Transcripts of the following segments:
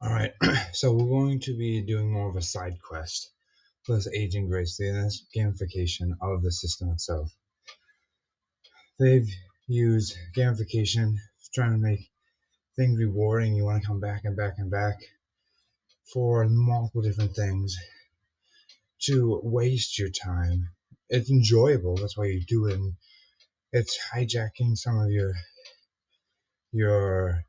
Alright, so we're going to be doing more of a side quest for this Aging Gracefully, and that's gamification of the system itself. They've used gamification trying to make things rewarding. You want to come back and back and back for multiple different things to waste your time. It's enjoyable, that's why you do it, and it's hijacking some of your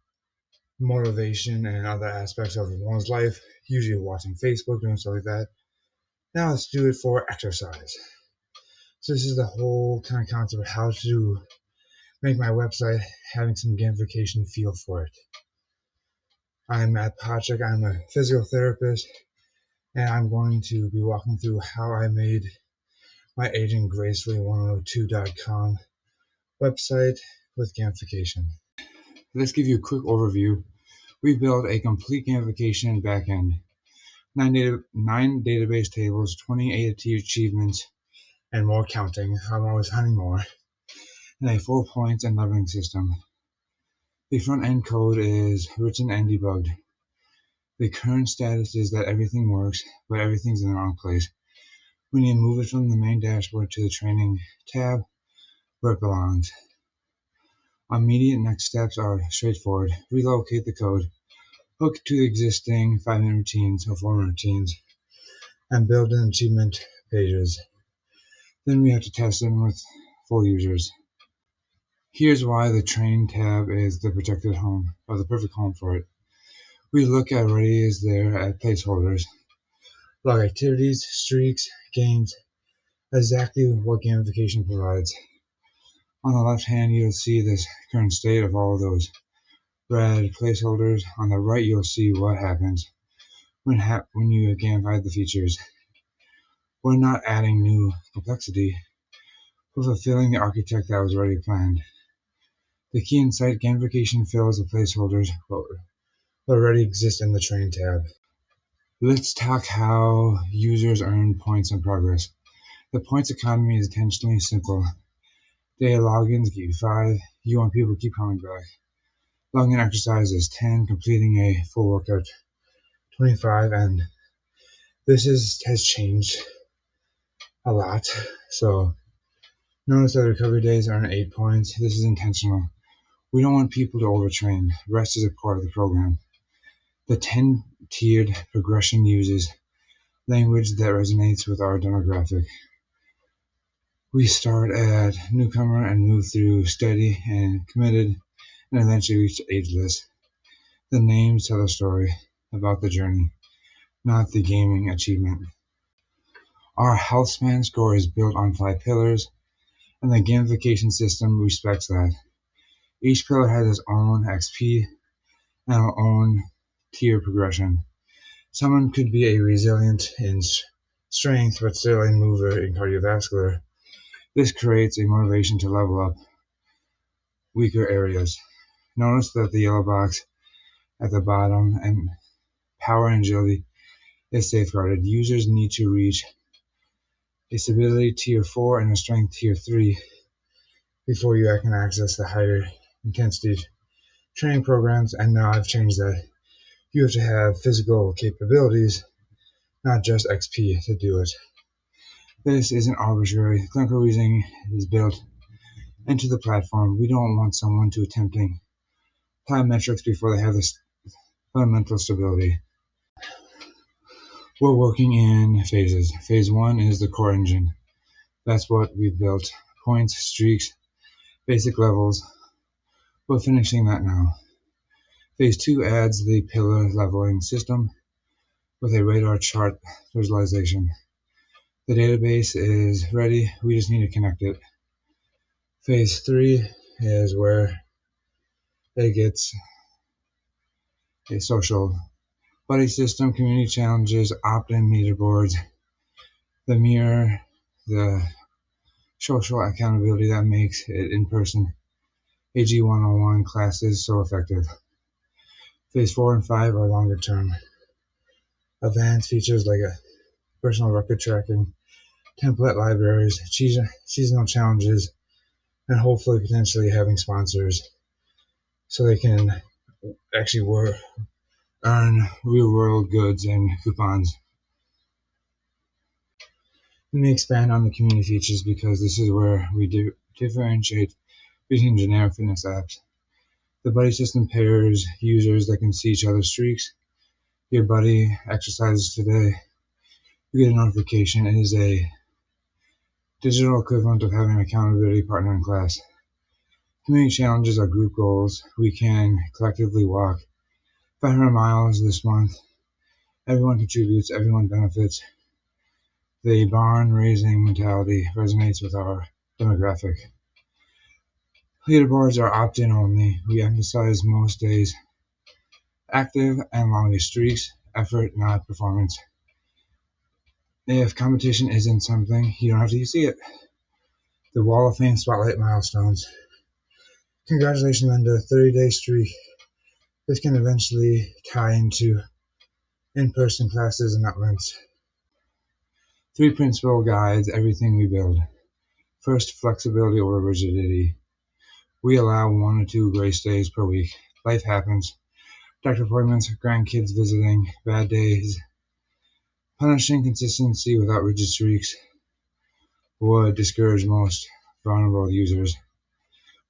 motivation and other aspects of one's life, usually watching Facebook, doing stuff like that. Now let's do it for exercise. So this is the whole kind of concept of how to make my website having some gamification feel for it. I'm Matt Patrick, I'm a physical therapist, and I'm going to be walking through how I made my Aging Gracefully 102.com website with gamification. Let's give you a quick overview. We built a complete gamification backend, 9 database tables, 28 achievements, and more counting. I'm always hunting more. And a 4 points and leveling system. The front end code is written and debugged. The current status is that everything works, but everything's in the wrong place. We need to move it from the main dashboard to the training tab where it belongs. Immediate next steps are straightforward. Relocate the code, hook to the existing 5-minute routines or 4-minute routines, and build in achievement pages. Then we have to test them with full users. Here's why the training tab is the protected home, or the perfect home for it. We look at already is there at placeholders, log activities, streaks, games, exactly what gamification provides. On the left hand, you'll see this current state of all of those red placeholders. On the right, you'll see what happens when you gamify the features. We're not adding new complexity, we're fulfilling the architect that was already planned. The key insight: gamification fills the placeholders that already exist in the train tab. Let's talk how users earn points and progress. The points economy is intentionally simple. Daily logins give you 5. You want people to keep coming back. Login exercise is 10. Completing a full workout 25. And this has changed a lot. So notice that recovery days earn 8 points. This is intentional. We don't want people to overtrain. Rest is a part of the program. The 10-tiered progression uses language that resonates with our demographic. We start at newcomer and move through steady and committed and eventually reach ageless. The names tell a story about the journey, not the gaming achievement. Our HealthSpan score is built on 5 pillars, and the gamification system respects that. Each pillar has its own XP and our own tier progression. Someone could be a resilient in strength, but still a mover in cardiovascular. This creates a motivation to level up weaker areas. Notice that the yellow box at the bottom and power and agility is safeguarded. Users need to reach a stability tier 4 and a strength tier 3 before you can access the higher intensity training programs, and now I've changed that. You have to have physical capabilities, not just XP to do it. This isn't arbitrary. Clinical reasoning is built into the platform. We don't want someone to attempting time metrics before they have this fundamental stability. We're working in phases. Phase 1 is the core engine. That's what we've built. Points, streaks, basic levels. We're finishing that now. Phase 2 adds the pillar leveling system with a radar chart visualization. The database is ready, we just need to connect it. Phase 3 is where it gets a social buddy system, community challenges, opt-in leaderboards, the mirror, the social accountability that makes it in-person AG101 classes so effective. Phase 4 and 5 are longer term. Advanced features like a personal record tracking, template libraries, seasonal challenges, and hopefully potentially having sponsors so they can actually earn real-world goods and coupons. Let me expand on the community features because this is where we differentiate between generic fitness apps. The buddy system pairs users that can see each other's streaks. Your buddy exercises today. You get a notification. It is a digital equivalent of having an accountability partner in class. Community challenges are group goals. We can collectively walk 500 miles this month. Everyone contributes, everyone benefits. The barn-raising mentality resonates with our demographic. Leaderboards are opt-in only. We emphasize most days, active and longest streaks, effort, not performance. If competition isn't something, you don't have to see it. The Wall of Fame spotlight milestones. Congratulations on the 30-day streak. This can eventually tie into in-person classes and events. 3 principal guides everything we build. First, flexibility over rigidity. We allow 1 or 2 grace days per week. Life happens. Doctor appointments, grandkids visiting, bad days. Punishing consistency without rigid streaks would discourage most vulnerable users.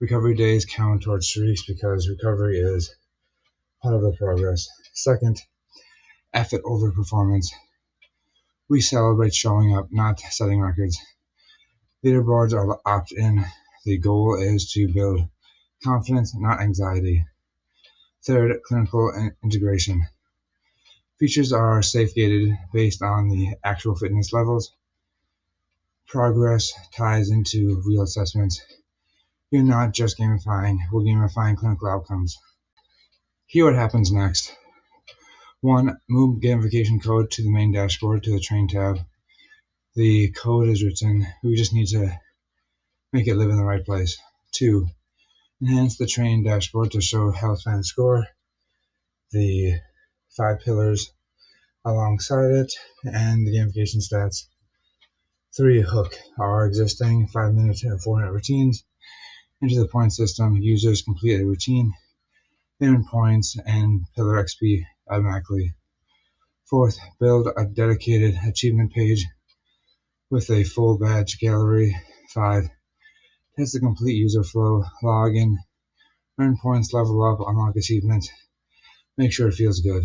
Recovery days count towards streaks because recovery is part of the progress. Second, effort over performance. We celebrate showing up, not setting records. Leaderboards are opt-in. The goal is to build confidence, not anxiety. Third, clinical integration. Features are safe-gated based on the actual fitness levels. Progress ties into real assessments. You're not just gamifying, we're gamifying clinical outcomes. Here what happens next. 1. Move gamification code to the main dashboard to the train tab. The code is written, we just need to make it live in the right place. 2. Enhance the train dashboard to show HealthSpan score, the 5 pillars alongside it, and the gamification stats. 3. Hook our existing 5-minute and 4-minute routines into the point system. Users complete a routine, they earn points and pillar XP automatically. 4th, build a dedicated achievement page with a full badge gallery. 5. Test the complete user flow, log in, earn points, level up, unlock achievements. Make sure it feels good.